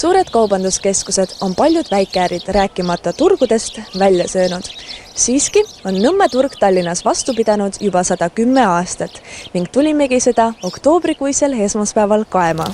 Suured kaubanduskeskused on paljud väikeärid rääkimata turgudest välja söönud. Siiski on Nõmme turg Tallinnas vastu pidanud juba 110 aastat ning tulimegi seda oktoobrikuisel esmaspäeval kaema.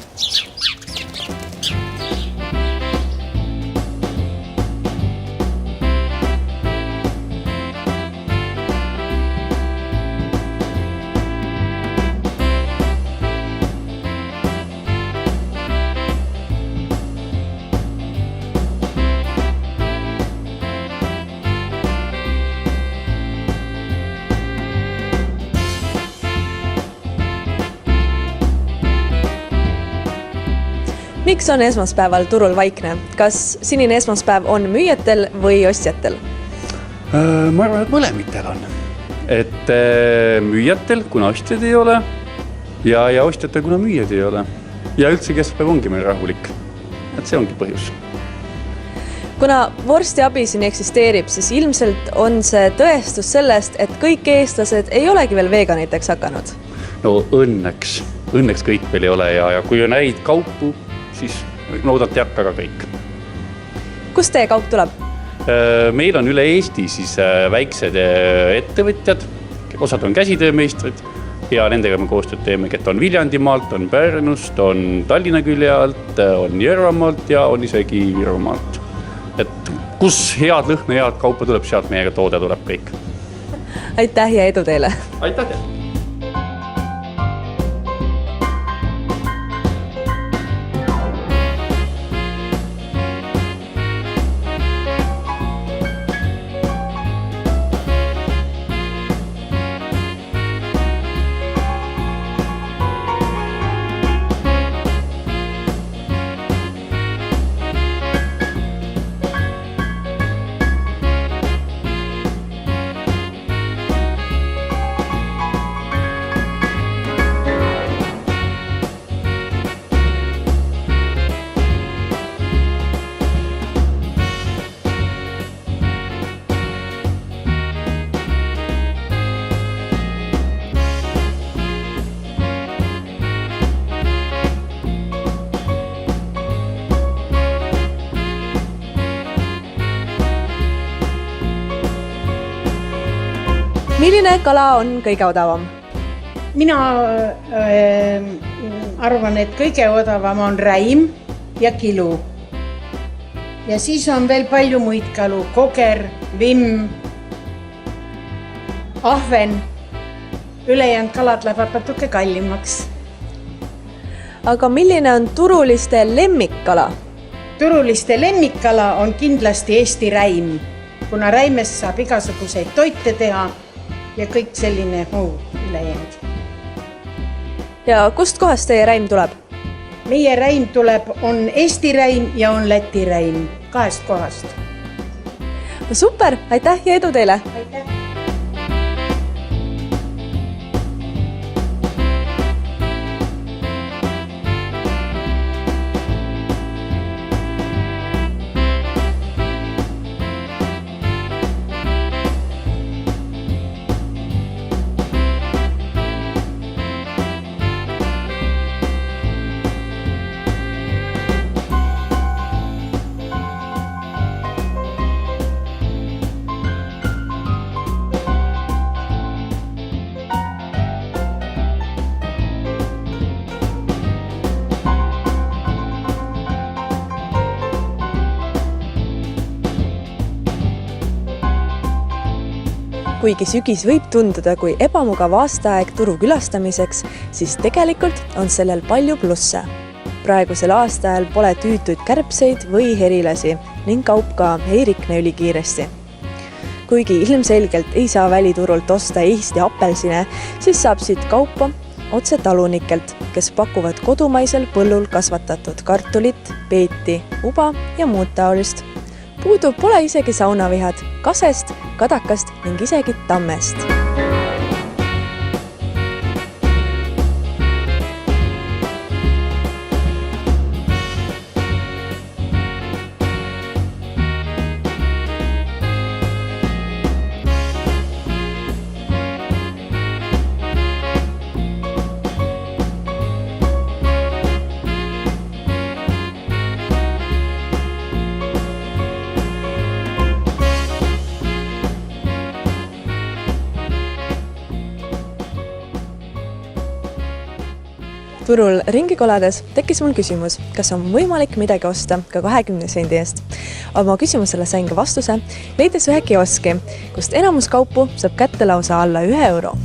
Miks on esmaspäeval turul vaikne? Kas sinine esmaspäev on müüjatel või ostjatel? Ma arvan, et mõlemitel on. Et müüjatel, kuna ostjad ei ole, ja ostjatel, kuna müüjad ei ole. Ja üldse esmaspäev ongi meil rahulik. Et see ongi põhjus. Kuna vorsti abi siin eksisteerib, siis ilmselt on see tõestus sellest, et kõik eestlased ei olegi veel veganiteks hakanud. No õnneks kõik veel ei ole ja kui on häid kaupu, siis loodad teadka ka kõik. Kust teie kaup tuleb? Meil on üle Eesti siis väiksed ettevõtjad, osad on käsitöömeistrid ja nendega me koostööd teeme, et on Viljandimaalt, on Pärnust, on Tallinna külje alt, on Jõrvamaalt ja on isegi Virumaalt. Et kus head lõhna, head kaupa tuleb, sealt meiega toode tuleb kõik. Aitäh ja edu teile! Aitäh teile! Milline kala on kõige odavam? Mina arvan, et kõige odavam on räim ja kilu. Ja siis on veel palju muid kalu. Koger, vimm, ahven. Ülejäänud kalad lähevad natuke kallimaks. Aga milline on turuliste lemmikkala? Turuliste lemmikkala on kindlasti Eesti räim, kuna räimest saab igasuguseid toite teha ja kõik selline muu ülejäänud. Ja kust kohast teie räim tuleb? Meie räim tuleb, on Eesti räim ja on Läti räim, 2 kohast. Super, aitäh ja edu teile! Aitäh! Kuigi sügis võib tunduda kui ebamugav aastaaeg turu külastamiseks, siis tegelikult on sellel palju plusse. Praegusel aastaajal pole tüütuid kärbseid või herilasi ning kaup ka ei rikne ülikiiresti. Kuigi ilmselgelt ei saa väliturult osta Eesti apelsine, siis saab siit kaupa otse talunikelt, kes pakuvad kodumaisel põllul kasvatatud kartulit, peeti, uba ja muud taolist. Puudu pole isegi saunavihad, kasest, kadakast ning isegi tammest. turul ringi kolades tekkis mul küsimus, kas on võimalik midagi osta ka 20 sendi eest. Oma küsimusele sain ka vastuse, leides ühe kioski, kust enamus kaupu saab kätte lausa alla 1 euro.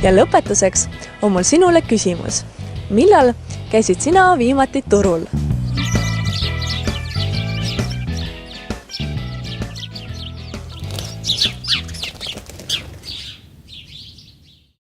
Ja lõpetuseks on mul sinule küsimus. Millal käisid sina viimati turul?